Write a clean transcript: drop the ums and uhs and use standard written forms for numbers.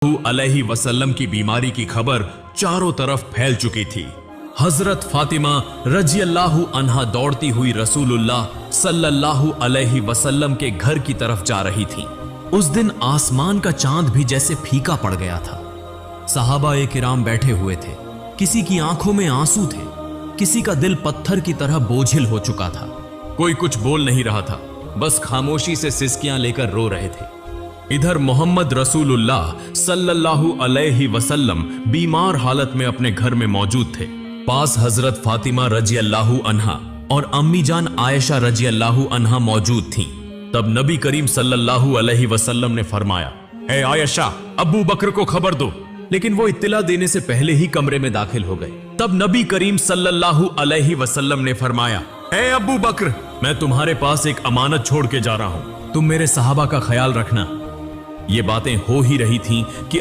अलैहि वसल्लम की बीमारी की खबर चारों तरफ फैल चुकी थी। हजरत फातिमा रजी अल्लाहु अन्हा दौड़ती हुई रसूलुल्लाह सल्लल्लाहु अलैहि वसल्लम के घर की तरफ जा रही थी। उस दिन आसमान का चांद भी जैसे फीका पड़ गया था। सहाबा किराम बैठे हुए थे, किसी की आंखों में आंसू थे, किसी का दिल पत्थर की तरह बोझिल हो चुका था। कोई कुछ बोल नहीं रहा था, बस खामोशी से सिसकियां लेकर रो रहे थे। इधर मोहम्मद रसूलुल्लाह सल्लल्लाहु अलैहि वसल्लम बीमार हालत में अपने घर में मौजूद थे। पास हजरत फातिमा रजी अल्लाहु अन्हा और अम्मी जान आयशा रजी अल्लाहु अन्हा मौजूद थीं। तब नबी करीम सल्लल्लाहु अलैहि वसल्लम ने फरमाया, ए आयशा, अबू बकर को खबर दो। लेकिन वो इत्तला देने से पहले ही कमरे में दाखिल हो गए। तब नबी करीम सल्लल्लाहु अलैहि वसल्लम ने फरमाया, ए अबू बकर, मैं तुम्हारे पास एक अमानत छोड़ के जा रहा हूं, तुम मेरे सहाबा का ख्याल रखना। ये बातें हो ही रही थीं कि